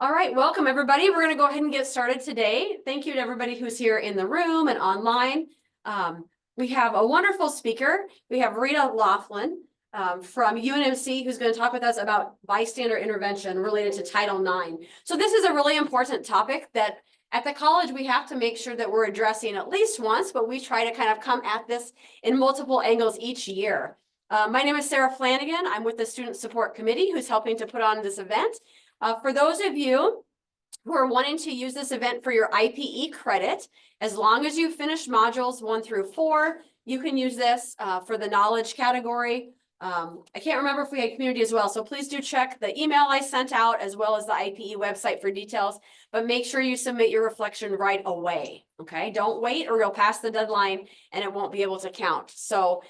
All right, welcome everybody. We're going to go ahead and get started today. Thank you to everybody who's here in the room and online. We have a wonderful speaker. We have Rita Laughlin from UNMC who's going to talk with us about bystander intervention related to Title IX. So this is a really important topic that at the college we have to make sure that we're addressing at least once, but we try to kind of come at this in multiple angles each year. My name is Sarah Flanagan. I'm with the Student Support Committee who's helping to put on this event. For those of you who are wanting to use this event for your IPE credit, as long as you finish modules 1 through 4, you can use this for the knowledge category. I can't remember if we had community as well, so please do check the email I sent out as well as the IPE website for details, but make sure you submit your reflection right away, okay? Don't wait or you'll pass the deadline and it won't be able to count. So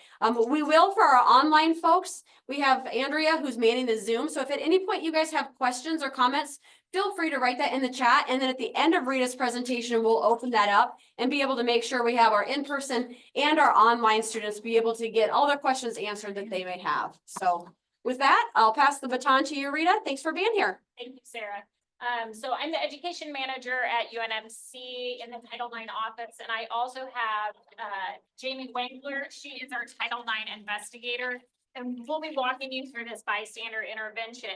we will for our online folks. We have Andrea who's manning the Zoom, so if at any point you guys have questions or comments, feel free to write that in the chat, and then at the end of Rita's presentation, we'll open that up and be able to make sure we have our in-person and our online students be able to get all their questions answered that they may have. So with that, I'll pass the baton to you, Rita. Thanks for being here. Thank you, Sarah. So I'm the education manager at UNMC in the Title IX office, and I also have Jamie Wengler. She is our Title IX investigator, and we'll be walking you through this bystander intervention.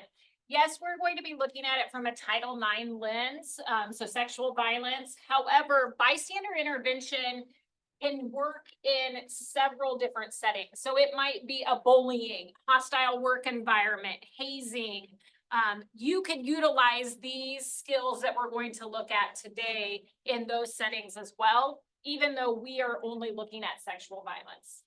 Yes, we're going to be looking at it from a Title IX lens, so sexual violence. However, bystander intervention can work in several different settings. So it might be a bullying, hostile work environment, hazing. You can utilize these skills that we're going to look at today in those settings as well, even though we are only looking at sexual violence.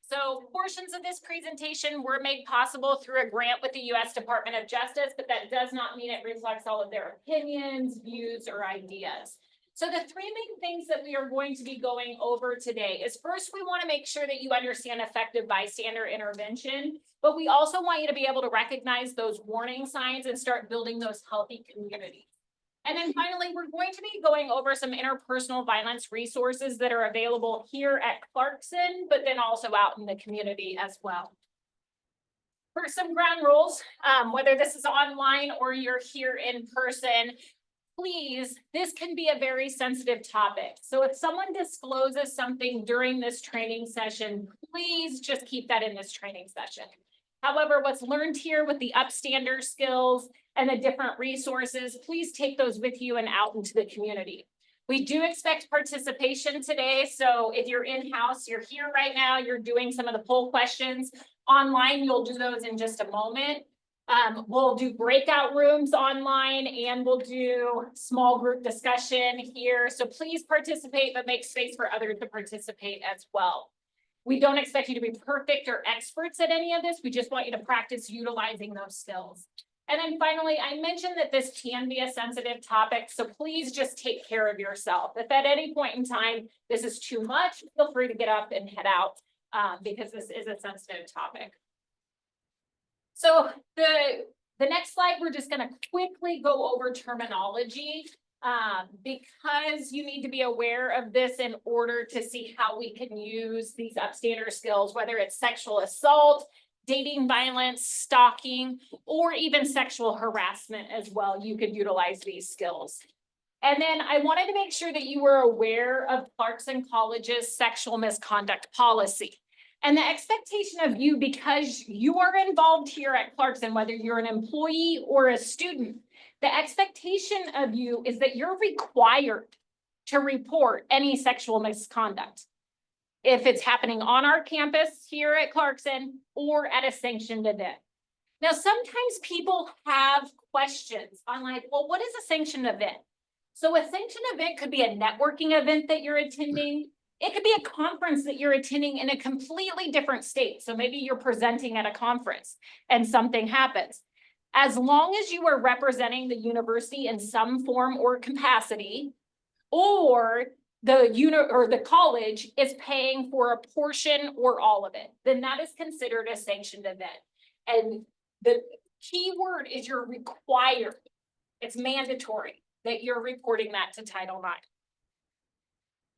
So portions of this presentation were made possible through a grant with the U.S. Department of Justice, but that does not mean it reflects all of their opinions, views, or ideas. So the three main things that we are going to be going over today is first, we want to make sure that you understand effective bystander intervention, but we also want you to be able to recognize those warning signs and start building those healthy communities. And then finally, we're going to be going over some interpersonal violence resources that are available here at Clarkson, but then also out in the community as well. For some ground rules, whether this is online or you're here in person, please, this can be a very sensitive topic. So if someone discloses something during this training session, please just keep that in this training session. However, what's learned here with the upstander skills and the different resources, please take those with you and out into the community. We do expect participation today. So if you're in-house, you're here right now, you're doing some of the poll questions. Online, you'll do those in just a moment. We'll do breakout rooms online and we'll do small group discussion here. So please participate, but make space for others to participate as well. We don't expect you to be perfect or experts at any of this. We just want you to practice utilizing those skills. And then finally, I mentioned that this can be a sensitive topic, so please just take care of yourself. If at any point in time this is too much, feel free to get up and head out because this is a sensitive topic. So the next slide, we're just going to quickly go over terminology because you need to be aware of this in order to see how we can use these upstander skills, whether it's sexual assault, dating violence, stalking, or even sexual harassment as well. You could utilize these skills. And then I wanted to make sure that you were aware of Clarkson College's sexual misconduct policy. And the expectation of you, because you are involved here at Clarkson, whether you're an employee or a student, the expectation of you is that you're required to report any sexual misconduct, if it's happening on our campus here at Clarkson or at a sanctioned event. Now, sometimes people have questions on like, well, what is a sanctioned event? So a sanctioned event could be a networking event that you're attending. It could be a conference that you're attending in a completely different state. So maybe you're presenting at a conference and something happens. As long as you are representing the university in some form or capacity, or the college is paying for a portion or all of it, then that is considered a sanctioned event. And the key word is you're required. It's mandatory that you're reporting that to Title IX.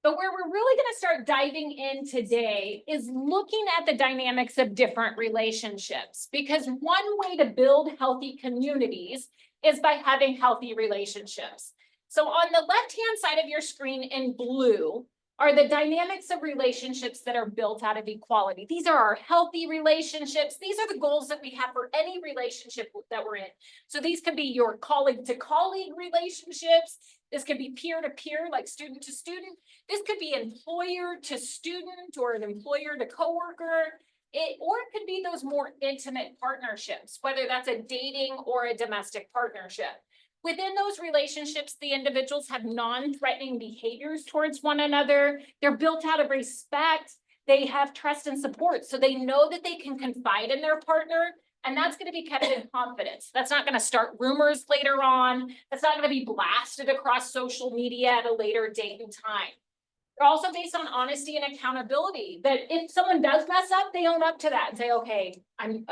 But where we're really going to start diving in today is looking at the dynamics of different relationships, because one way to build healthy communities is by having healthy relationships. So on the left-hand side of your screen in blue are the dynamics of relationships that are built out of equality. These are our healthy relationships. These are the goals that we have for any relationship that we're in. So these could be your colleague to colleague relationships. This could be peer to peer, like student to student. This could be employer to student or an employer to coworker. Or it could be those more intimate partnerships, whether that's a dating or a domestic partnership. Within those relationships, the individuals have non-threatening behaviors towards one another. They're built out of respect. They have trust and support. So they know that they can confide in their partner, and that's going to be kept in confidence. That's not going to start rumors later on. That's not going to be blasted across social media at a later date and time. They're also based on honesty and accountability, that if someone does mess up, they own up to that and say, okay, I'm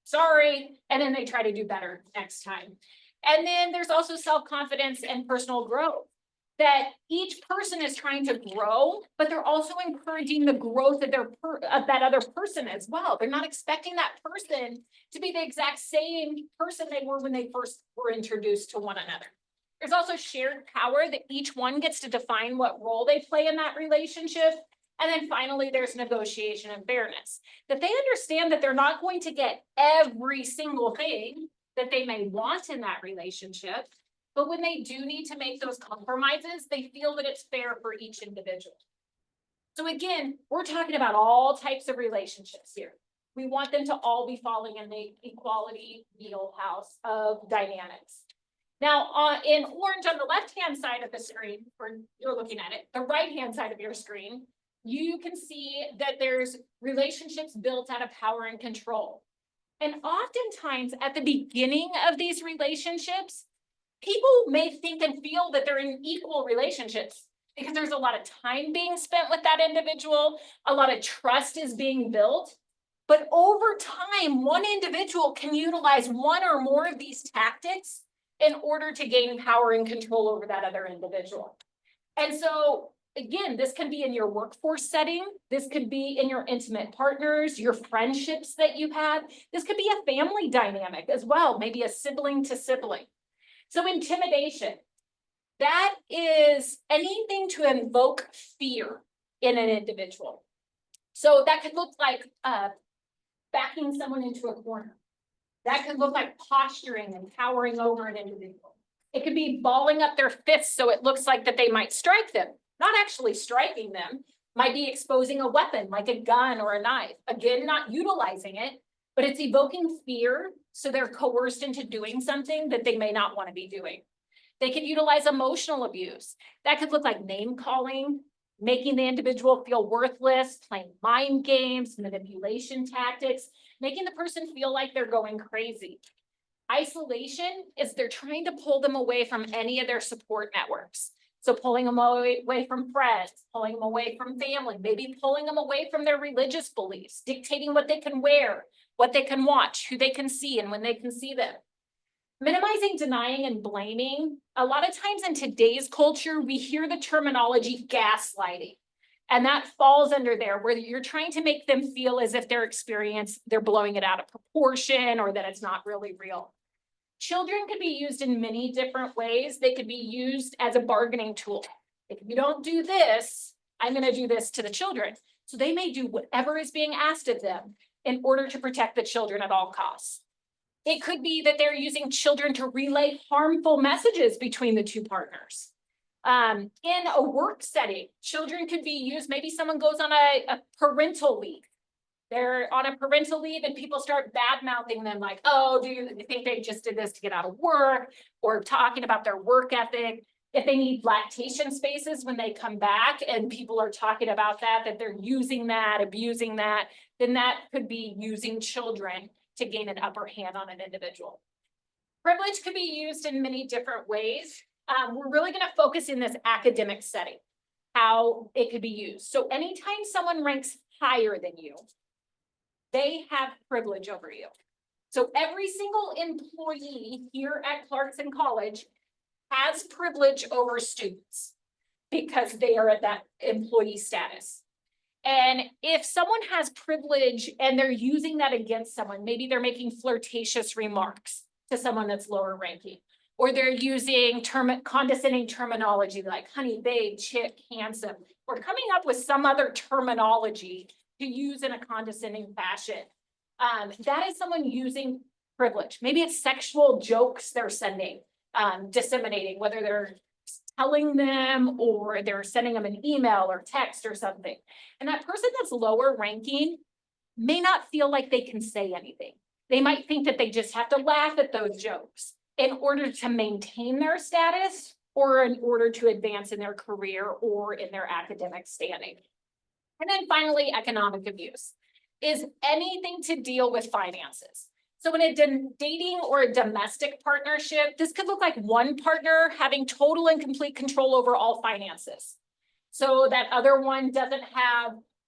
sorry. And then they try to do better next time. And then there's also self-confidence and personal growth, that each person is trying to grow, but they're also encouraging the growth of that other person as well. They're not expecting that person to be the exact same person they were when they first were introduced to one another. There's also shared power, that each one gets to define what role they play in that relationship. And then finally, there's negotiation and fairness, that they understand that they're not going to get every single thing that they may want in that relationship, but when they do need to make those compromises, they feel that it's fair for each individual. So again, we're talking about all types of relationships here. We want them to all be falling in the equality wheelhouse of dynamics. Now, in orange on the left-hand side of the screen, or you're looking at it, the right-hand side of your screen, you can see that there's relationships built out of power and control. And oftentimes at the beginning of these relationships, people may think and feel that they're in equal relationships because there's a lot of time being spent with that individual, a lot of trust is being built. But over time, one individual can utilize one or more of these tactics in order to gain power and control over that other individual. And so again, this can be in your workforce setting. This could be in your intimate partners, your friendships that you have. This could be a family dynamic as well, maybe a sibling to sibling. So intimidation, that is anything to invoke fear in an individual. So that could look like backing someone into a corner. That could look like posturing and towering over an individual. It could be balling up their fists so it looks like that they might strike them. Not actually striking them, might be exposing a weapon like a gun or a knife. Again, not utilizing it, but it's evoking fear, so they're coerced into doing something that they may not want to be doing. They could utilize emotional abuse. That could look like name calling, making the individual feel worthless, playing mind games, manipulation tactics, making the person feel like they're going crazy. Isolation is they're trying to pull them away from any of their support networks. So pulling them away from friends, pulling them away from family, maybe pulling them away from their religious beliefs, dictating what they can wear, what they can watch, who they can see, and when they can see them. Minimizing, denying, and blaming. A lot of times in today's culture, we hear the terminology gaslighting. And that falls under there, where you're trying to make them feel as if their experience, they're blowing it out of proportion or that it's not really real. Children could be used in many different ways. They could be used as a bargaining tool. If you don't do this, I'm going to do this to the children. So they may do whatever is being asked of them in order to protect the children at all costs. It could be that they're using children to relay harmful messages between the two partners. In a work setting, children could be used, maybe someone goes on a parental leave. They're on a parental leave and people start bad-mouthing them like, oh, do you think they just did this to get out of work? Or talking about their work ethic. If they need lactation spaces when they come back and people are talking about that they're using that, abusing that, then that could be using children to gain an upper hand on an individual. Privilege could be used in many different ways. We're really going to focus in this academic setting, how it could be used. So anytime someone ranks higher than you, they have privilege over you. So every single employee here at Clarkson College has privilege over students because they are at that employee status. And if someone has privilege and they're using that against someone, maybe they're making flirtatious remarks, to someone that's lower ranking. Or they're using condescending terminology like honey, babe, chick, handsome, or coming up with some other terminology to use in a condescending fashion. That is someone using privilege. Maybe it's sexual jokes they're sending, disseminating, whether they're telling them or they're sending them an email or text or something. And that person that's lower ranking may not feel like they can say anything. They might think that they just have to laugh at those jokes in order to maintain their status or in order to advance in their career or in their academic standing. And then finally, economic abuse is anything to deal with finances. So in a dating or a domestic partnership, this could look like one partner having total and complete control over all finances. So that other one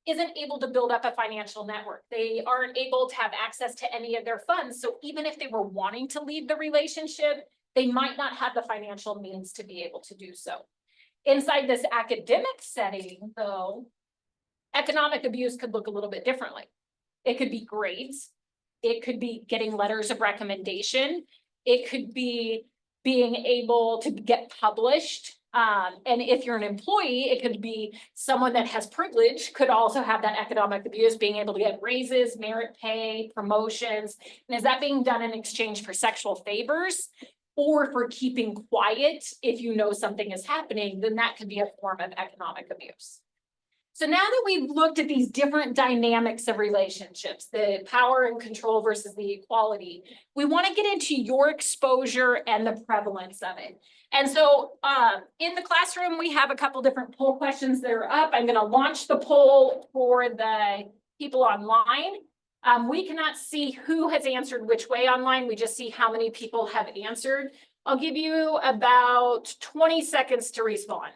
isn't able to build up a financial network. They aren't able to have access to any of their funds. So even if they were wanting to leave the relationship, they might not have the financial means to be able to do so. Inside this academic setting, though, economic abuse could look a little bit differently. It could be grades. It could be getting letters of recommendation. It could be being able to get published. And if you're an employee, it could be someone that has privilege could also have that economic abuse, being able to get raises, merit pay, promotions. And is that being done in exchange for sexual favors or for keeping quiet? If you know something is happening, then that could be a form of economic abuse. So now that we've looked at these different dynamics of relationships, the power and control versus the equality, we want to get into your exposure and the prevalence of it. And so in the classroom, we have a couple different poll questions that are up. I'm going to launch the poll for the people online. We cannot see who has answered which way online. We just see how many people have answered. I'll give you about 20 seconds to respond.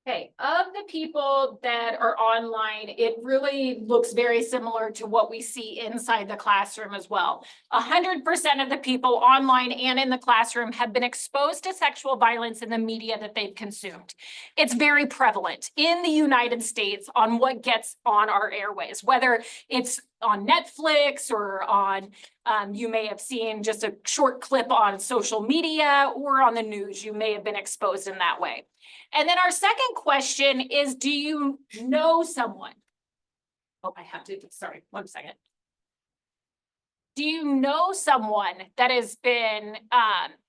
Okay, of the people that are online, it really looks very similar to what we see inside the classroom as well. 100% of the people online and in the classroom have been exposed to sexual violence in the media that they've consumed. It's very prevalent in the United States on what gets on our airways, whether it's on Netflix or on, you may have seen just a short clip on social media or on the news. You may have been exposed in that way. And then our second question is, do you know someone? Oh, sorry, 1 second. Do you know someone that has been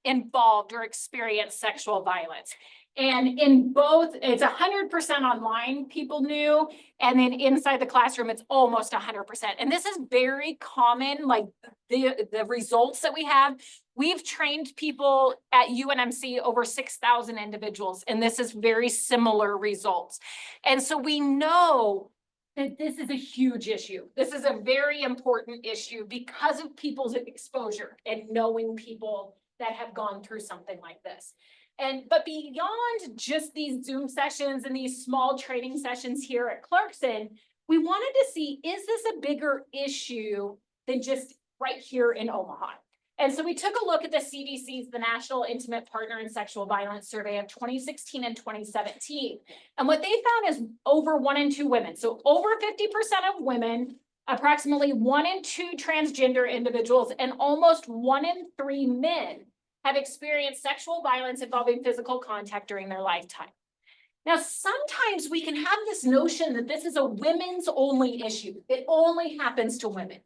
involved or experienced sexual violence? And in both, it's 100% online people knew, and then inside the classroom, it's almost 100%. And this is very common, like the results that we have. We've trained people at UNMC, over 6,000 individuals, and this is very similar results. And so we know that this is a huge issue. This is a very important issue because of people's exposure and knowing people that have gone through something like this. But beyond just these Zoom sessions and these small training sessions here at Clarkson, we wanted to see, is this a bigger issue than just right here in Omaha? And so we took a look at the CDC's, the National Intimate Partner and Sexual Violence Survey of 2016 and 2017. And what they found is over 1 in 2 women, so over 50% of women, approximately 1 in 2 transgender individuals, and almost 1 in 3 men have experienced sexual violence involving physical contact during their lifetime. Now, sometimes we can have this notion that this is a women's only issue. It only happens to women.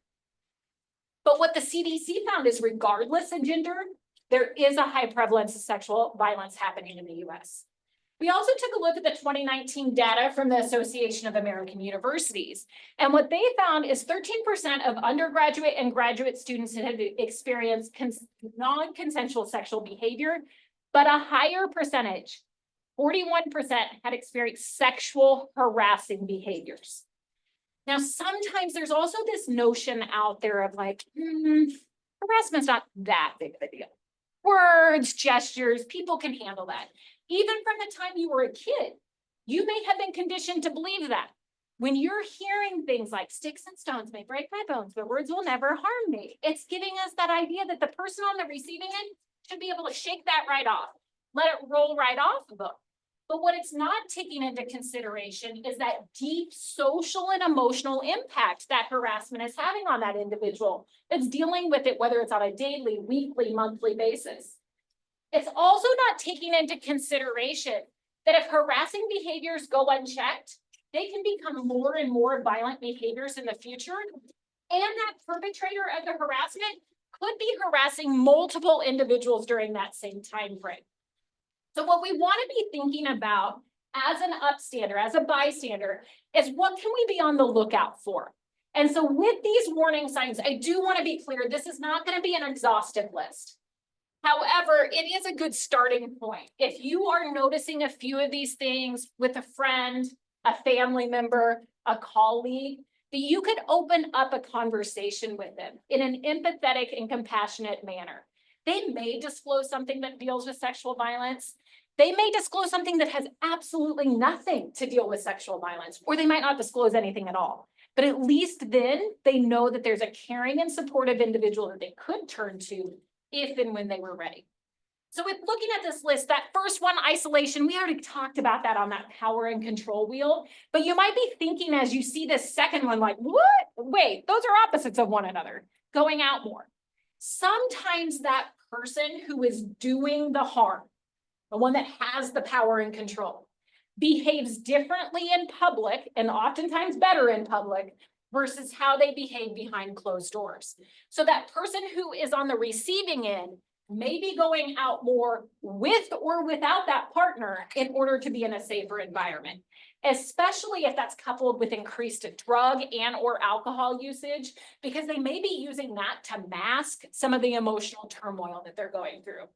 But what the CDC found is regardless of gender, there is a high prevalence of sexual violence happening in the US. We also took a look at the 2019 data from the Association of American Universities. And what they found is 13% of undergraduate and graduate students had experienced non-consensual sexual behavior, but a higher percentage, 41%, had experienced sexual harassing behaviors. Now, sometimes there's also this notion out there of like, harassment's not that big of a deal. Words, gestures, people can handle that. Even from the time you were a kid, you may have been conditioned to believe that. When you're hearing things like sticks and stones may break my bones, but words will never harm me, it's giving us that idea that the person on the receiving end should be able to shake that right off. let it roll right off of them. But what it's not taking into consideration is that deep social and emotional impact that harassment is having on that individual that's dealing with it, whether it's on a daily, weekly, monthly basis. It's also not taking into consideration that if harassing behaviors go unchecked, they can become more and more violent behaviors in the future. And that perpetrator of the harassment could be harassing multiple individuals during that same time frame. So what we want to be thinking about as an upstander, as a bystander, is what can we be on the lookout for? And so with these warning signs, I do want to be clear, this is not going to be an exhaustive list. However, it is a good starting point. If you are noticing a few of these things with a friend, a family member, a colleague, that you could open up a conversation with them in an empathetic and compassionate manner. They may disclose something that deals with sexual violence. They may disclose something that has absolutely nothing to deal with sexual violence, or they might not disclose anything at all. But at least then they know that there's a caring and supportive individual that they could turn to if and when they were ready. So with looking at this list, that first one, isolation, we already talked about that on that power and control wheel, but you might be thinking as you see this second one, like, what? Wait, those are opposites of one another, going out more. Sometimes that person who is doing the harm, the one that has the power and control, behaves differently in public and oftentimes better in public versus how they behave behind closed doors. So that person who is on the receiving end may be going out more with or without that partner in order to be in a safer environment, especially if that's coupled with increased drug and or alcohol usage, because they may be using that to mask some of the emotional turmoil that they're going through.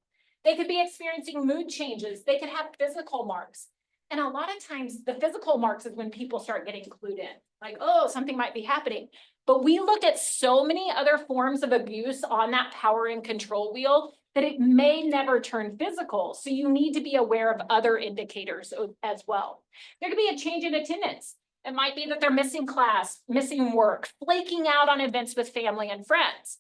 They could be experiencing mood changes. They could have physical marks. And a lot of times the physical marks is when people start getting clued in, like, oh, something might be happening. But we look at so many other forms of abuse on that power and control wheel that it may never turn physical. So you need to be aware of other indicators as well. There could be a change in attendance. It might be that they're missing class, missing work, flaking out on events with family and friends.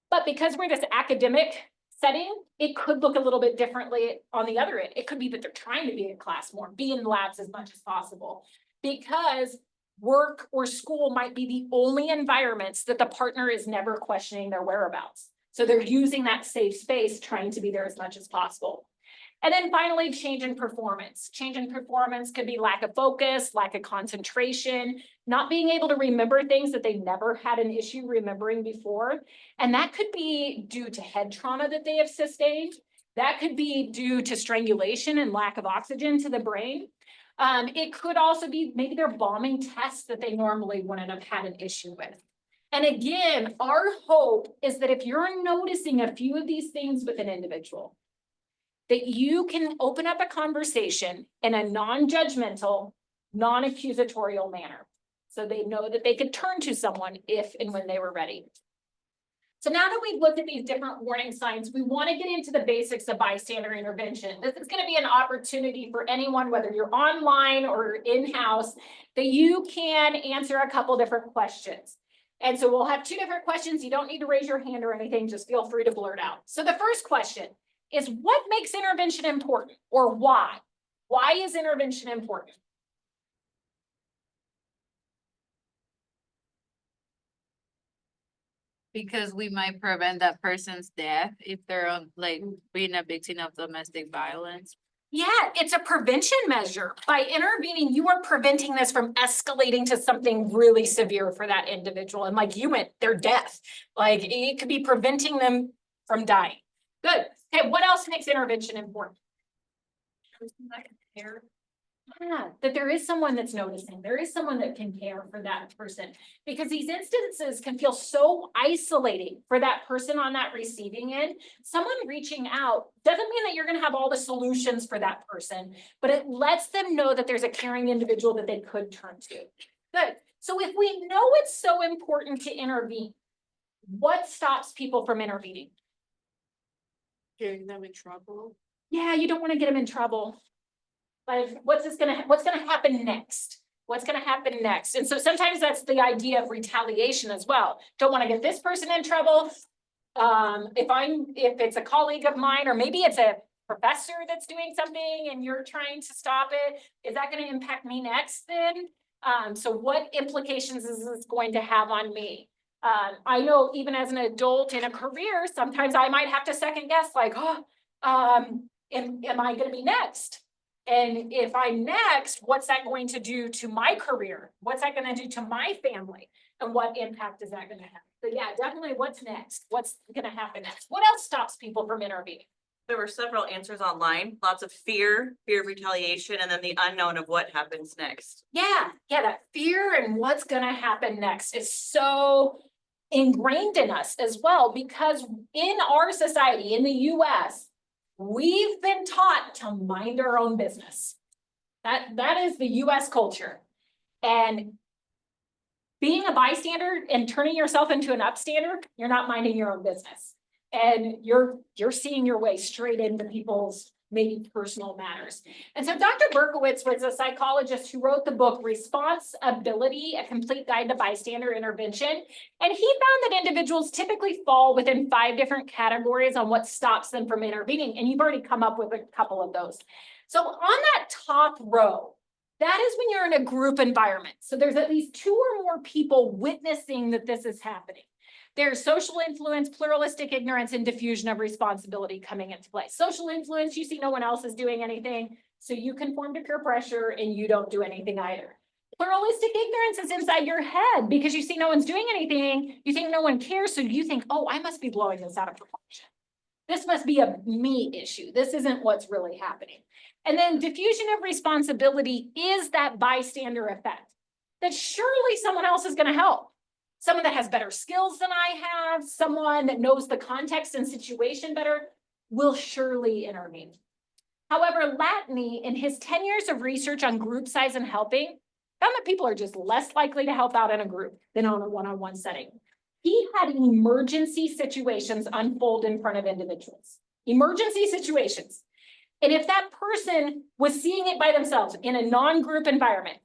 But because we're this academic setting, it could look a little bit differently on the other end. It could be that they're trying to be in class more, be in labs as much as possible, because work or school might be the only environments that the partner is never questioning their whereabouts. So they're using that safe space, trying to be there as much as possible. And then finally, change in performance. Change in performance could be lack of focus, lack of concentration, not being able to remember things that they never had an issue remembering before. And that could be due to head trauma that they have sustained. That could be due to strangulation and lack of oxygen to the brain. It could also be maybe they're bombing tests that they normally wouldn't have had an issue with. And again, our hope is that if you're noticing a few of these things with an individual, that you can open up a conversation in a non-judgmental, non-accusatorial manner. So they know that they could turn to someone if and when they were ready. So now that we've looked at these different warning signs, we want to get into the basics of bystander intervention. This is going to be an opportunity for anyone, whether you're online or in-house, that you can answer a couple different questions. And so we'll have two different questions. You don't need to raise your hand or anything. Just feel free to blurt out. So the first question is, what makes intervention important, or why? Why is intervention important? Because we might prevent that person's death if they're on, like, being a victim of domestic violence. Yeah, it's a prevention measure. By intervening, you are preventing this from escalating to something really severe for that individual. And like you meant, their death. Like it could be preventing them from dying. Good. Okay, what else makes intervention important? Yeah, that there is someone that's noticing. There is someone that can care for that person, because these instances can feel so isolating for that person on that receiving end. Someone reaching out doesn't mean that you're going to have all the solutions for that person, but it lets them know that there's a caring individual that they could turn to. Good. So if we know it's so important to intervene, what stops people from intervening? Getting them in trouble. Yeah, you don't want to get them in trouble. Like, what's gonna happen next? What's gonna happen next? And so sometimes that's the idea of retaliation as well. Don't want to get this person in trouble. If it's a colleague of mine, or maybe it's a professor that's doing something and you're trying to stop it? Is that going to impact me next then? So what implications is this going to have on me? I know even as an adult in a career, sometimes I might have to second guess like, oh, am I going to be next? And if I'm next, what's that going to do to my career? What's that going to do to my family? And what impact is that going to have? So yeah, definitely what's next? What's going to happen next? What else stops people from intervening? There were several answers online, lots of fear of retaliation, and then the unknown of what happens next. Yeah, that fear and what's going to happen next is so ingrained in us as well, because in our society, in the US, we've been taught to mind our own business. That is the US culture. And being a bystander and turning yourself into an upstander, you're not minding your own business. And you're seeing your way straight into people's maybe personal matters. And so Dr. Berkowitz was a psychologist who wrote the book Responsibility, A Complete Guide to Bystander Intervention. And he found that individuals typically fall within 5 different categories on what stops them from intervening. And you've already come up with a couple of those. So on that top row, that is when you're in a group environment. So there's at least 2 or more people witnessing that this is happening. There's social influence, pluralistic ignorance, and diffusion of responsibility coming into play. Social influence, you see no one else is doing anything, so you conform to peer pressure and you don't do anything either. Pluralistic ignorance is inside your head because you see no one's doing anything, you think no one cares, so you think, oh, I must be blowing this out of proportion. This must be a me issue. This isn't what's really happening. And then diffusion of responsibility is that bystander effect, that surely someone else is going to help. Someone that has better skills than I have, someone that knows the context and situation better will surely intervene. However, Latney, in his 10 years of research on group size and helping, found that people are just less likely to help out in a group than on a one-on-one setting. He had emergency situations unfold in front of individuals. Emergency situations. And if that person was seeing it by themselves in a non-group environment,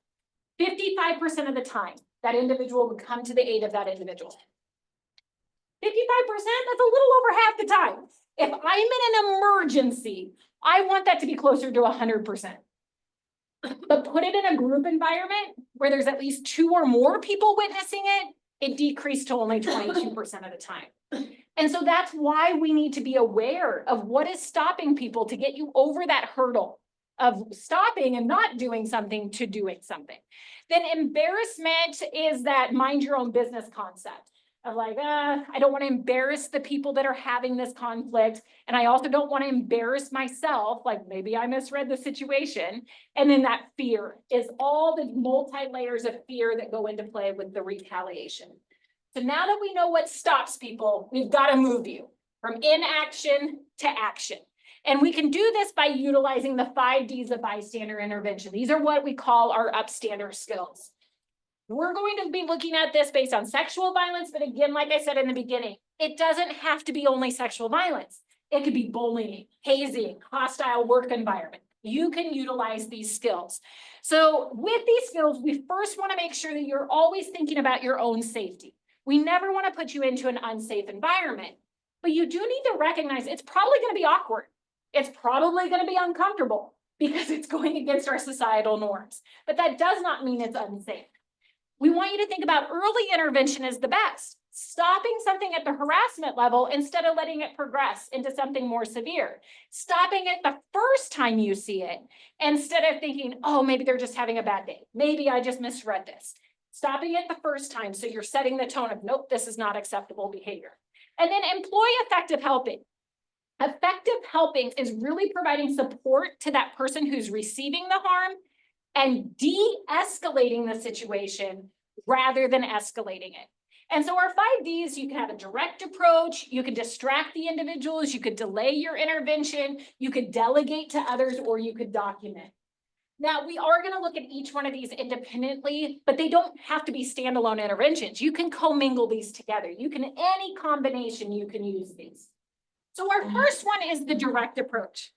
55% of the time, that individual would come to the aid of that individual. 55%, that's a little over half the time. If I'm in an emergency, I want that to be closer to 100%. But put it in a group environment where there's at least 2 or more people witnessing it, it decreased to only 22% of the time. And so that's why we need to be aware of what is stopping people to get you over that hurdle of stopping and not doing something to doing something. Then embarrassment is that mind your own business concept of like, I don't want to embarrass the people that are having this conflict. And I also don't want to embarrass myself. Like maybe I misread the situation. And then that fear is all the multi-layers of fear that go into play with the retaliation. So now that we know what stops people, we've got to move you from inaction to action. And we can do this by utilizing the 5 Ds of bystander intervention. These are what we call our upstander skills. We're going to be looking at this based on sexual violence, but again, like I said in the beginning, it doesn't have to be only sexual violence. It could be bullying, hazing, hostile work environment. You can utilize these skills. So with these skills, we first want to make sure that you're always thinking about your own safety. We never want to put you into an unsafe environment, but you do need to recognize it's probably going to be awkward. It's probably going to be uncomfortable because it's going against our societal norms, but that does not mean it's unsafe. We want you to think about early intervention as the best, stopping something at the harassment level instead of letting it progress into something more severe, stopping it the first time you see it instead of thinking, oh, maybe they're just having a bad day. Maybe I just misread this. Stopping it the first time so you're setting the tone of, nope, this is not acceptable behavior. And then employ effective helping. Effective helping is really providing support to that person who's receiving the harm and de-escalating the situation rather than escalating it. And so our 5 Ds, you can have a direct approach, you can distract the individuals, you could delay your intervention, you could delegate to others, or you could document. Now, we are going to look at each one of these independently, but they don't have to be standalone interventions. You can commingle these together. You can, any combination, you can use these. So our first one is the direct approach.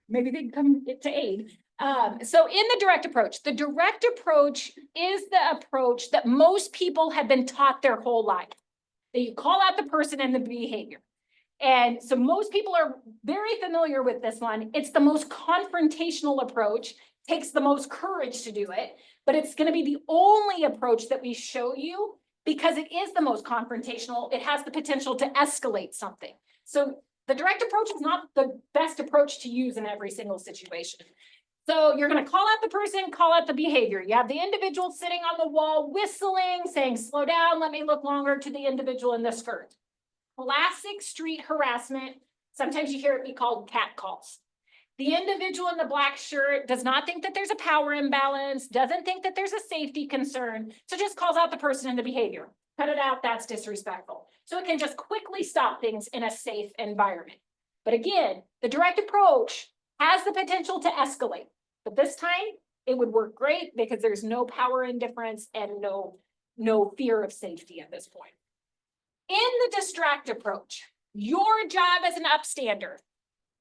Maybe they can come to aid. So in the direct approach is the approach that most people have been taught their whole life. That you call out the person and the behavior. And so most people are very familiar with this one. It's the most confrontational approach, takes the most courage to do it, but it's going to be the only approach that we show you because it is the most confrontational. It has the potential to escalate something. So the direct approach is not the best approach to use in every single situation. So you're going to call out the person, call out the behavior. You have the individual sitting on the wall, whistling, saying, slow down, let me look longer, to the individual in the skirt. Classic street harassment. Sometimes you hear it be called cat calls. The individual in the black shirt does not think that there's a power imbalance, doesn't think that there's a safety concern, so just calls out the person in the behavior. Cut it out, that's disrespectful. So it can just quickly stop things in a safe environment. But again, the direct approach has the potential to escalate. But this time, it would work great because there's no power indifference and no fear of safety at this point. In the distract approach, your job as an upstander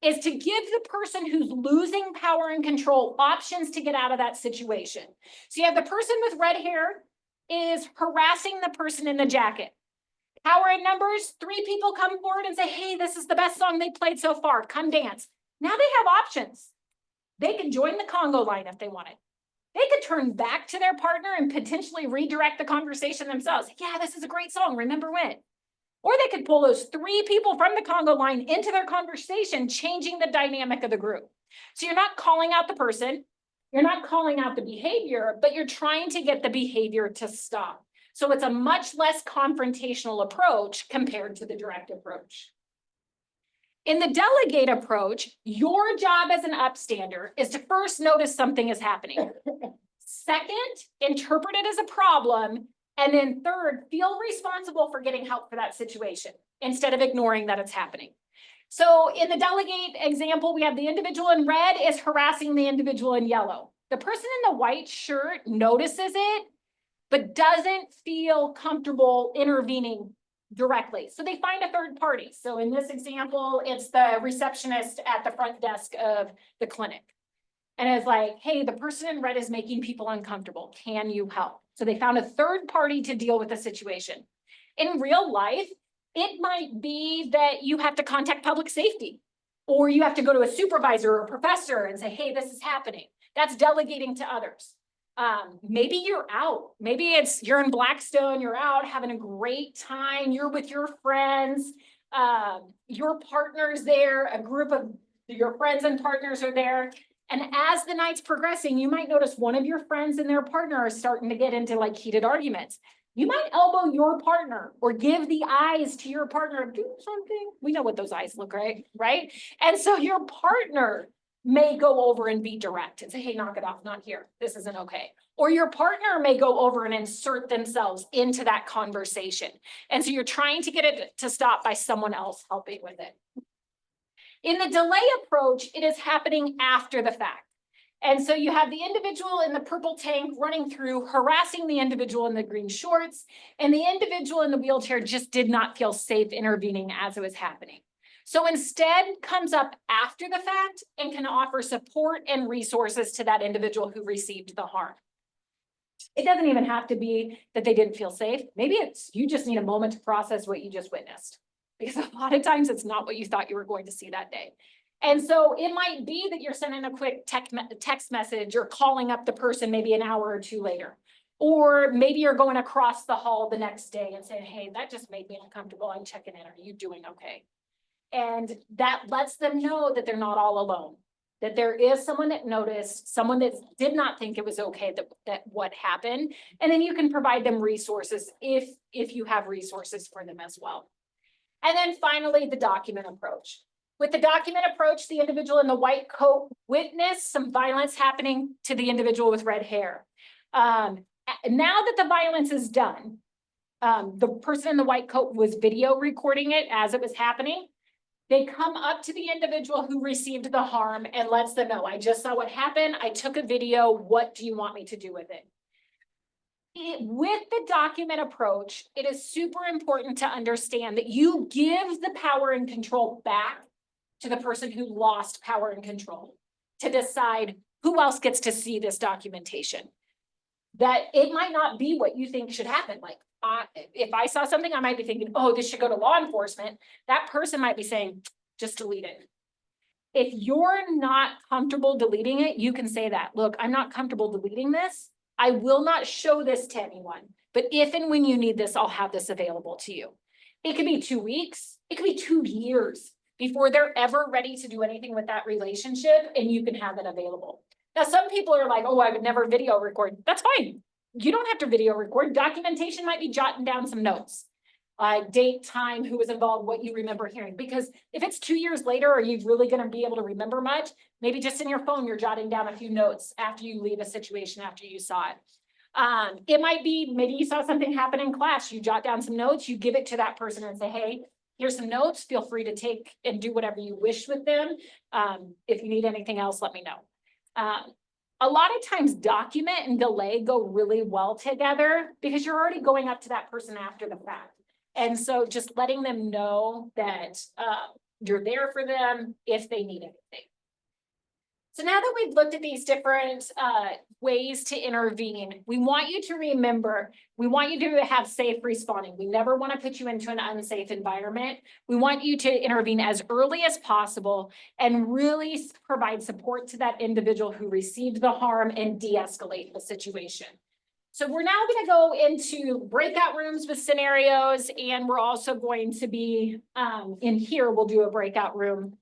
is to give the person who's losing power and control options to get out of that situation. So you have the person with red hair is harassing the person in the jacket. Power in numbers, 3 people come forward and say, hey, this is the best song they played so far, come dance. Now they have options. They can join the Congo line if they wanted. They could turn back to their partner and potentially redirect the conversation themselves. Yeah, this is a great song, remember when? Or they could pull those 3 people from the Congo line into their conversation, changing the dynamic of the group. So you're not calling out the person, you're not calling out the behavior, but you're trying to get the behavior to stop. So it's a much less confrontational approach compared to the direct approach. In the delegate approach, your job as an upstander is to first notice something is happening. Second, interpret it as a problem. And then third, feel responsible for getting help for that situation instead of ignoring that it's happening. So in the delegate example, we have the individual in red is harassing the individual in yellow. The person in the white shirt notices it, but doesn't feel comfortable intervening directly. So they find a third party. So in this example, it's the receptionist at the front desk of the clinic. And it's like, hey, the person in red is making people uncomfortable. Can you help? So they found a third party to deal with the situation. In real life, it might be that you have to contact public safety, or you have to go to a supervisor or a professor and say, hey, this is happening. That's delegating to others. Maybe you're out. Maybe you're in Blackstone, you're out having a great time. You're with your friends, your partner's there, a group of your friends and partners are there. And as the night's progressing, you might notice one of your friends and their partner are starting to get into like heated arguments. You might elbow your partner or give the eyes to your partner, do something. We know what those eyes look like, right? And so your partner may go over and be direct and say, hey, knock it off, not here. This isn't okay. Or your partner may go over and insert themselves into that conversation. And so you're trying to get it to stop by someone else helping with it. In the delay approach, it is happening after the fact. And so you have the individual in the purple tank running through, harassing the individual in the green shorts, and the individual in the wheelchair just did not feel safe intervening as it was happening. So instead comes up after the fact and can offer support and resources to that individual who received the harm. It doesn't even have to be that they didn't feel safe. Maybe it's you just need a moment to process what you just witnessed. Because a lot of times it's not what you thought you were going to see that day. And so it might be that you're sending a quick text message or calling up the person maybe an hour or two later. Or maybe you're going across the hall the next day and saying, hey, that just made me uncomfortable. I'm checking in. Are you doing okay? And that lets them know that they're not all alone. That there is someone that noticed, someone that did not think it was okay that what happened. And then you can provide them resources if you have resources for them as well. And then finally, the document approach. With the document approach, the individual in the white coat witnessed some violence happening to the individual with red hair. Now that the violence is done, the person in the white coat was video recording it as it was happening. They come up to the individual who received the harm and lets them know, I just saw what happened. I took a video. What do you want me to do with it? With the document approach, it is super important to understand that you give the power and control back to the person who lost power and control to decide who else gets to see this documentation. that it might not be what you think should happen. Like, if I saw something, I might be thinking, oh, this should go to law enforcement. That person might be saying, just delete it. If you're not comfortable deleting it, you can say that, look, I'm not comfortable deleting this. I will not show this to anyone, but if and when you need this, I'll have this available to you. It could be 2 weeks, it could be 2 years before they're ever ready to do anything with that relationship, and you can have it available. Now, some people are like, oh, I would never video record. That's fine. You don't have to video record. Documentation might be jotting down some notes. Date, time, who was involved, what you remember hearing. Because if it's 2 years later, are you really going to be able to remember much? Maybe just in your phone, you're jotting down a few notes after you leave a situation, after you saw it. It might be, maybe you saw something happen in class, you jot down some notes, you give it to that person and say, hey, here's some notes, feel free to take and do whatever you wish with them. If you need anything else, let me know. A lot of times document and delay go really well together because you're already going up to that person after the fact. And so just letting them know that you're there for them if they need anything. So now that we've looked at these different ways to intervene, we want you to remember, we want you to have safe responding. We never want to put you into an unsafe environment. We want you to intervene as early as possible and really provide support to that individual who received the harm and de-escalate the situation. So we're now going to go into breakout rooms with scenarios, and we're also going to be in here, we'll do a breakout room,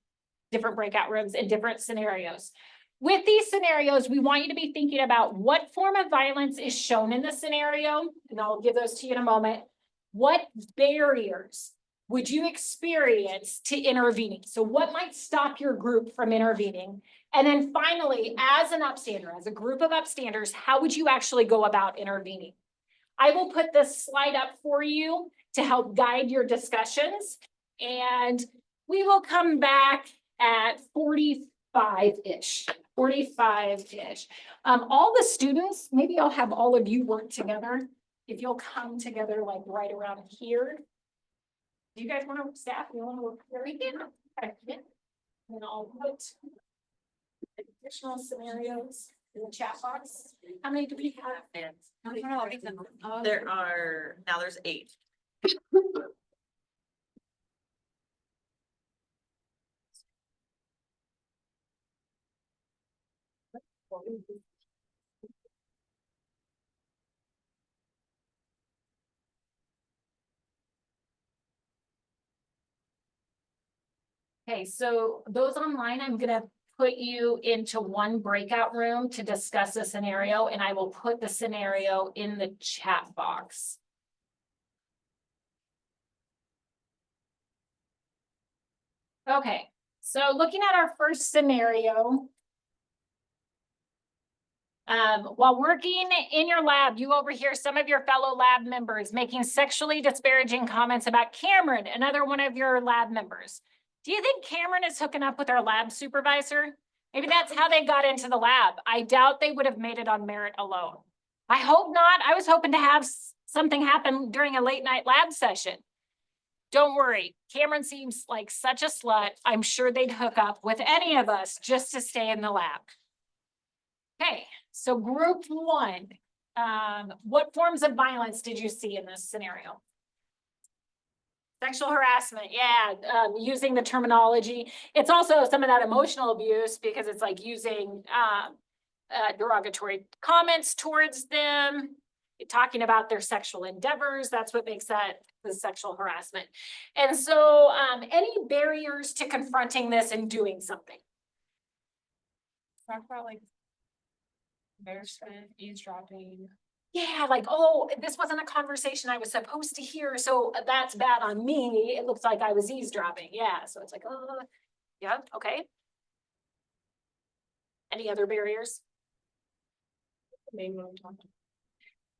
different breakout rooms in different scenarios. With these scenarios, we want you to be thinking about what form of violence is shown in the scenario, and I'll give those to you in a moment. What barriers would you experience to intervening? So what might stop your group from intervening? And then finally, as an upstander, as a group of upstanders, how would you actually go about intervening? I will put this slide up for you to help guide your discussions, and we will come back at 45-ish. All the students, maybe I'll have all of you work together. If you'll come together like right around here. Do you guys want to staff? You want to work here? We can. Okay. And I'll put additional scenarios in the chat box. How many do we have? There are, now there's 8. Okay, so those online, I'm gonna put you into one breakout room to discuss a scenario, and I will put the scenario in the chat box. Okay, so looking at our first scenario. While working in your lab, you overhear some of your fellow lab members making sexually disparaging comments about Cameron, another one of your lab members. Do you think Cameron is hooking up with our lab supervisor? Maybe that's how they got into the lab. I doubt they would have made it on merit alone. I hope not. I was hoping to have something happen during a late night lab session. Don't worry, Cameron seems like such a slut. I'm sure they'd hook up with any of us just to stay in the lab. Okay, so group 1, what forms of violence did you see in this scenario? Sexual harassment, yeah, using the terminology. It's also some of that emotional abuse because it's like using derogatory comments towards them, talking about their sexual endeavors. That's what makes that the sexual harassment. And so any barriers to confronting this and doing something? Talk about like embarrassment, eavesdropping. Yeah, like, oh, this wasn't a conversation I was supposed to hear, so that's bad on me. It looks like I was eavesdropping. Yeah, so it's like, oh, yeah, okay. Any other barriers? Maybe what I'm talking.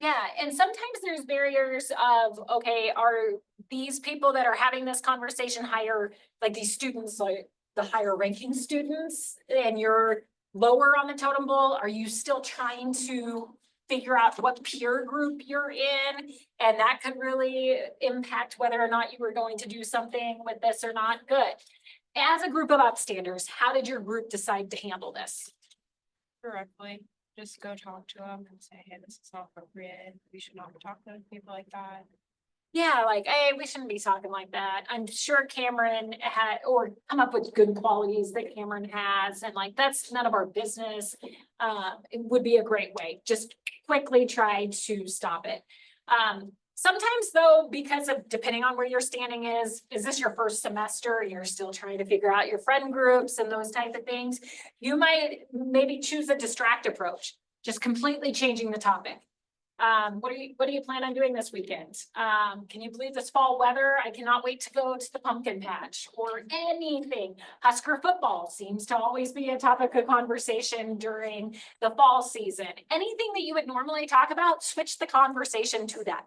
Yeah, and sometimes there's barriers of, okay, are these people that are having this conversation higher, like these students, like the higher ranking students, and you're lower on the totem pole? Are you still trying to figure out what peer group you're in? And that could really impact whether or not you were going to do something with this or not. Good. As a group of upstanders, how did your group decide to handle this? Directly. just go talk to them and say, hey, this is not appropriate. We should not talk to people like that. Yeah, like, hey, we shouldn't be talking like that. I'm sure Cameron had, or come up with good qualities that Cameron has, and like, that's none of our business. It would be a great way, just quickly try to stop it. Sometimes though, because of, depending on where your standing is this your first semester, you're still trying to figure out your friend groups and those type of things, you might maybe choose a distract approach, just completely changing the topic. What do you plan on doing this weekend? Can you believe this fall weather? I cannot wait to go to the pumpkin patch, or anything. Husker football seems to always be a topic of conversation during the fall season. Anything that you would normally talk about, switch the conversation to that.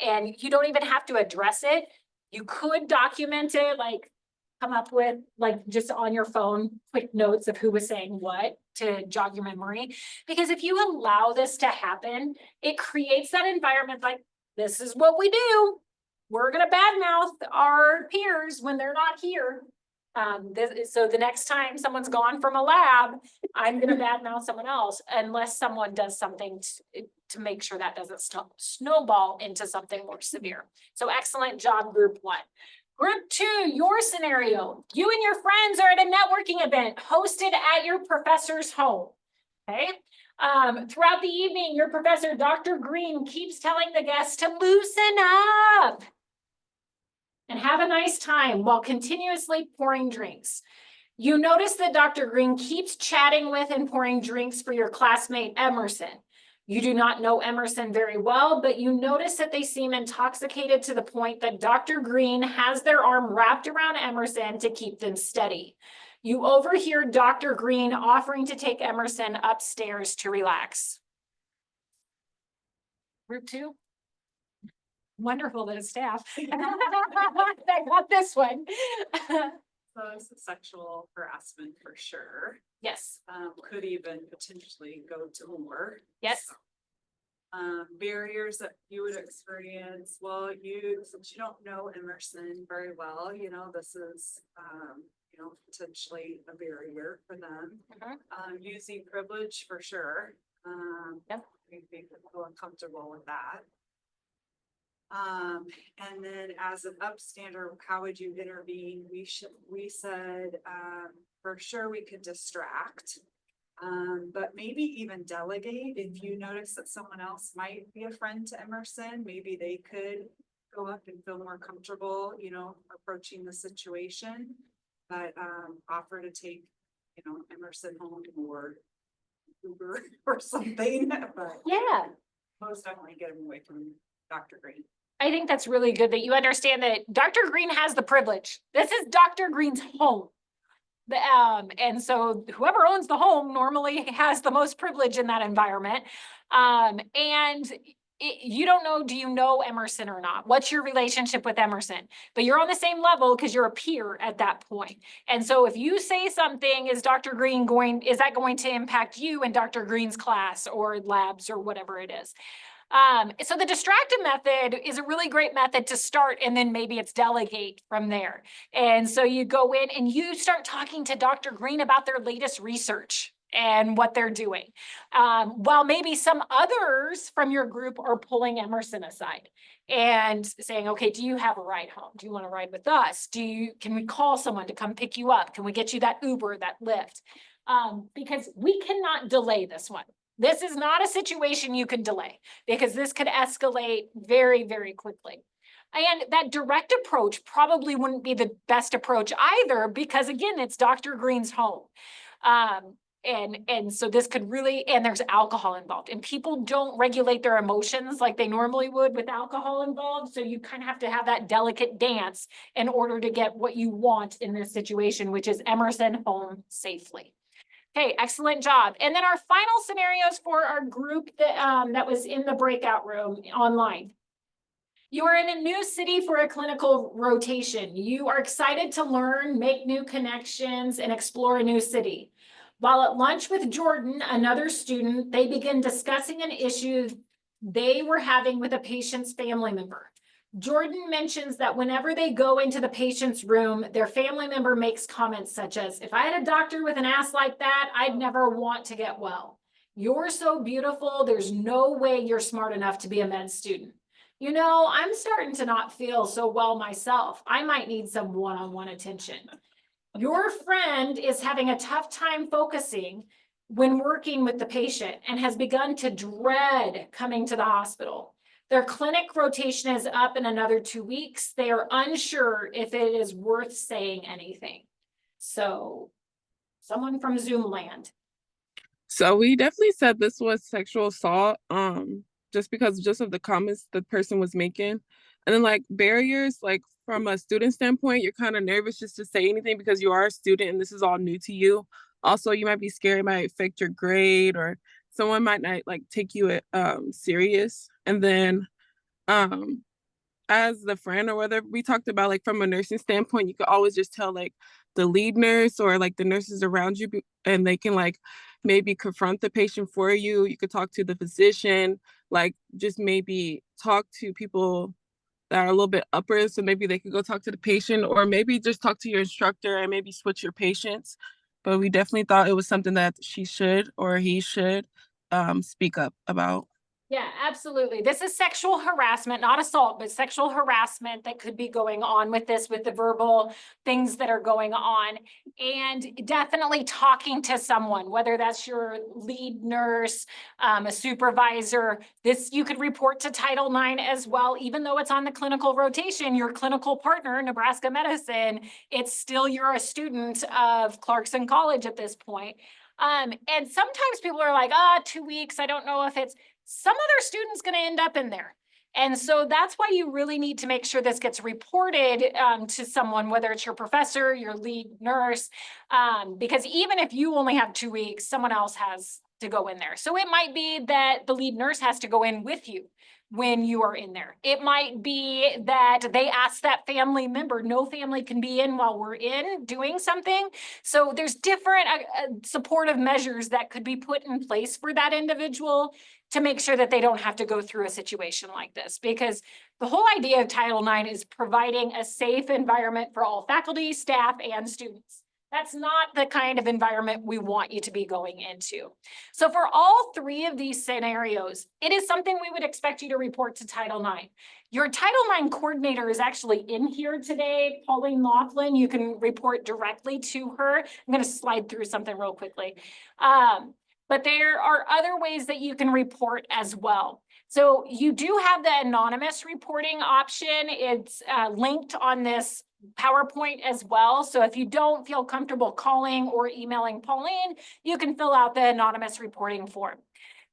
And you don't even have to address it. You could document it, like come up with, like, just on your phone, quick notes of who was saying what to jog your memory. Because if you allow this to happen, it creates that environment like, this is what we do. We're gonna badmouth our peers when they're not here. So the next time someone's gone from a lab, I'm gonna badmouth someone else unless someone does something to make sure that doesn't snowball into something more severe. So excellent job, group one. Group two, your scenario, you and your friends are at a networking event hosted at your professor's home, okay? Throughout the evening, your professor, Dr. Green, keeps telling the guests to loosen up and have a nice time while continuously pouring drinks. You notice that Dr. Green keeps chatting with and pouring drinks for your classmate, Emerson. You do not know Emerson very well, but you notice that they seem intoxicated to the point that Dr. Green has their arm wrapped around Emerson to keep them steady. You overhear Dr. Green offering to take Emerson upstairs to relax. Group two. Wonderful that it's staff that got this one. So this is sexual harassment for sure. Yes. Could even potentially go to more. Yes. Barriers that you would experience, well, since you don't know Emerson very well, you know, this is, potentially a barrier for them. Using privilege for sure. Yep. We feel uncomfortable with that. And then as an upstander, how would you intervene? We said, for sure we could distract, but maybe even delegate. If you notice that someone else might be a friend to Emerson, maybe they could go up and feel more comfortable, approaching the situation, but, offer to take, Emerson home or Uber or something, but Yeah. most definitely get them away from Dr. Green. I think that's really good that you understand that Dr. Green has the privilege. This is Dr. Green's home. And so whoever owns the home normally has the most privilege in that environment. You don't know, do you know Emerson or not? What's your relationship with Emerson? But you're on the same level because you're a peer at that point. And so if you say something, is that going to impact you in Dr. Green's class or labs or whatever it is? So the distracted method is a really great method to start, and then maybe it's delegate from there. And so you go in and you start talking to Dr. Green about their latest research and what they're doing. While maybe some others from your group are pulling Emerson aside and saying, okay, do you have a ride home? Do you want to ride with us? Can we call someone to come pick you up? Can we get you that Uber, that Lyft? Because we cannot delay this one. This is not a situation you can delay because this could escalate very, very quickly. And that direct approach probably wouldn't be the best approach either, because again, it's Dr. Green's home. And so this could really, and there's alcohol involved, and people don't regulate their emotions like they normally would with alcohol involved. So you kind of have to have that delicate dance in order to get what you want in this situation, which is Emerson home safely. Okay, excellent job. And then our final scenarios for our group that was in the breakout room online. You are in a new city for a clinical rotation. You are excited to learn, make new connections, and explore a new city. While at lunch with Jordan, another student, they begin discussing an issue they were having with a patient's family member. Jordan mentions that whenever they go into the patient's room, their family member makes comments such as, if I had a doctor with an ass like that, I'd never want to get well. You're so beautiful. There's no way you're smart enough to be a med student. You know, I'm starting to not feel so well myself. I might need some one-on-one attention. Your friend is having a tough time focusing when working with the patient and has begun to dread coming to the hospital. Their clinic rotation is up in another 2 weeks. They are unsure if it is worth saying anything. So, someone from Zoom land. So we definitely said this was sexual assault, just of the comments the person was making. And then like barriers, like from a student standpoint, you're kind of nervous just to say anything because you are a student and this is all new to you. Also, you might be scared it might affect your grade or someone might not like take you serious. And then as the friend or whether we talked about like from a nursing standpoint, you could always just tell like the lead nurse or like the nurses around you and they can like maybe confront the patient for you. You could talk to the physician, like just maybe talk to people that are a little bit upper. So maybe they could go talk to the patient or maybe just talk to your instructor and maybe switch your patients. But we definitely thought it was something that she should or he should speak up about. Yeah, absolutely. This is sexual harassment, not assault, but sexual harassment that could be going on with this, with the verbal things that are going on. And definitely talking to someone, whether that's your lead nurse, a supervisor, this you could report to Title IX as well, even though it's on the clinical rotation, your clinical partner, Nebraska Medicine, it's still you're a student of Clarkson College at this point. And sometimes people are like, 2 weeks, I don't know if it's, some other student's going to end up in there. And so that's why you really need to make sure this gets reported to someone, whether it's your professor, your lead nurse, because even if you only have 2 weeks, someone else has to go in there. So it might be that the lead nurse has to go in with you when you are in there. It might be that they ask that family member, no family can be in while we're in doing something. So there's different supportive measures that could be put in place for that individual to make sure that they don't have to go through a situation like this, because the whole idea of Title IX is providing a safe environment for all faculty, staff, and students. That's not the kind of environment we want you to be going into. So for all 3 of these scenarios, it is something we would expect you to report to Title IX. Your Title IX coordinator is actually in here today, Pauline Laughlin. You can report directly to her. I'm going to slide through something real quickly. But there are other ways that you can report as well. So you do have the anonymous reporting option. It's linked on this PowerPoint as well. So if you don't feel comfortable calling or emailing Pauline, you can fill out the anonymous reporting form.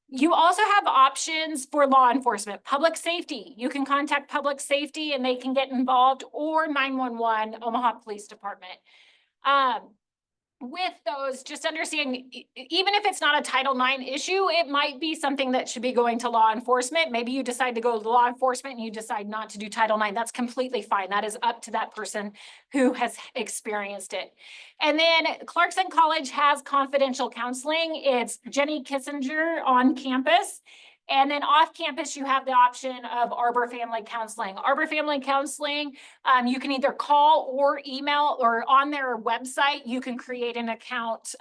You also have options for law enforcement, public safety. You can contact public safety and they can get involved, or 911, Omaha Police Department. With those, just understanding, even if it's not a Title IX issue, it might be something that should be going to law enforcement. Maybe you decide to go to law enforcement and you decide not to do Title IX. That's completely fine. That is up to that person who has experienced it. And then Clarkson College has confidential counseling. It's Jenny Kissinger on campus. And then off campus, you have the option of Arbor Family Counseling. Arbor Family Counseling, you can either call or email, or on their website, you can create an account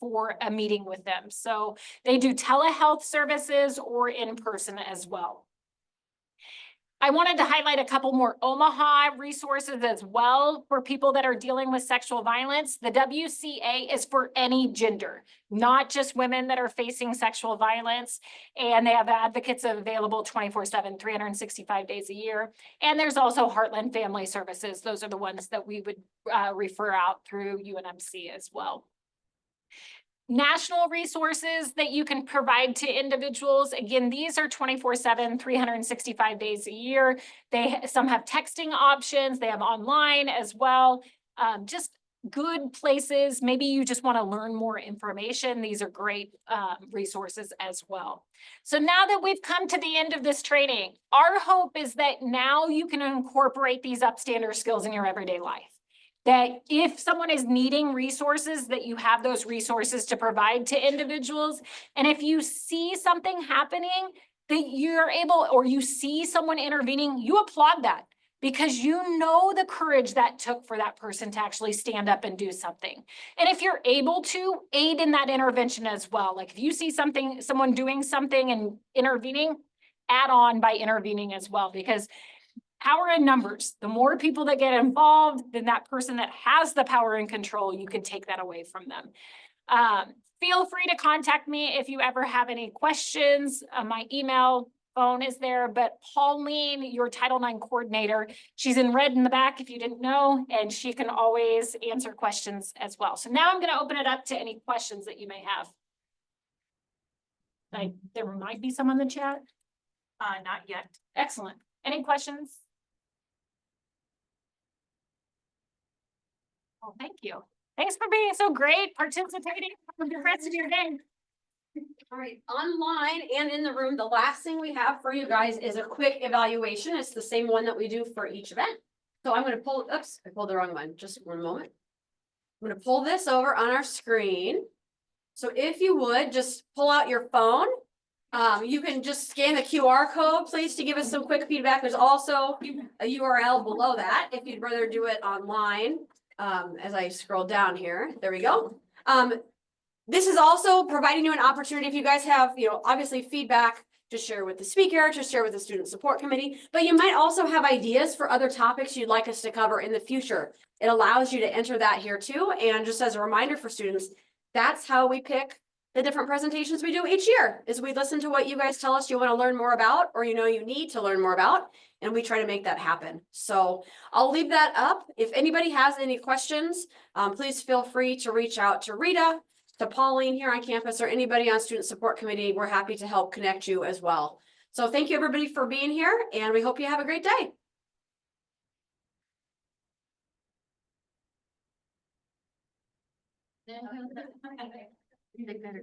for a meeting with them. So they do telehealth services or in person as well. I wanted to highlight a couple more Omaha resources as well for people that are dealing with sexual violence. The WCA is for any gender, not just women that are facing sexual violence. And they have advocates available 24/7, 365 days a year. And there's also Heartland Family Services. Those are the ones that we would refer out through UNMC as well. National resources that you can provide to individuals. Again, these are 24/7, 365 days a year. Some have texting options. They have online as well. Just good places. Maybe you just want to learn more information. These are great resources as well. So now that we've come to the end of this training, our hope is that now you can incorporate these upstander skills in your everyday life. That if someone is needing resources, that you have those resources to provide to individuals. And if you see something happening that you're able, or you see someone intervening, you applaud that. because you know the courage that took for that person to actually stand up and do something. And if you're able to, aid in that intervention as well. Like if you see someone doing something and intervening, add on by intervening as well, because power in numbers. The more people that get involved, then that person that has the power and control, you can take that away from them. Feel free to contact me if you ever have any questions. My email, phone is there, but Pauline, your Title IX coordinator, she's in red in the back if you didn't know, and she can always answer questions as well. So now I'm going to open it up to any questions that you may have. Like, there might be some in the chat. Not yet. Excellent. Any questions? Well, thank you. Thanks for being so great, participating. Have a good rest of your day. All right, online and in the room, the last thing we have for you guys is a quick evaluation. It's the same one that we do for each event. So I'm gonna pull, oops, I pulled the wrong one, just one moment. I'm gonna pull this over on our screen. So if you would, just pull out your phone. You can just scan the QR code, please, to give us some quick feedback. There's also a URL below that if you'd rather do it online. As I scroll down here, there we go. This is also providing you an opportunity if you guys have, obviously feedback to share with the speaker, to share with the student support committee, but you might also have ideas for other topics you'd like us to cover in the future. It allows you to enter that here too. And just as a reminder for students, that's how we pick the different presentations we do each year, is we listen to what you guys tell us you want to learn more about, or you need to learn more about, and we try to make that happen. So I'll leave that up. If anybody has any questions, please feel free to reach out to Rita, to Pauline here on campus, or anybody on student support committee. We're happy to help connect you as well. So thank you everybody for being here, and we hope you have a great day.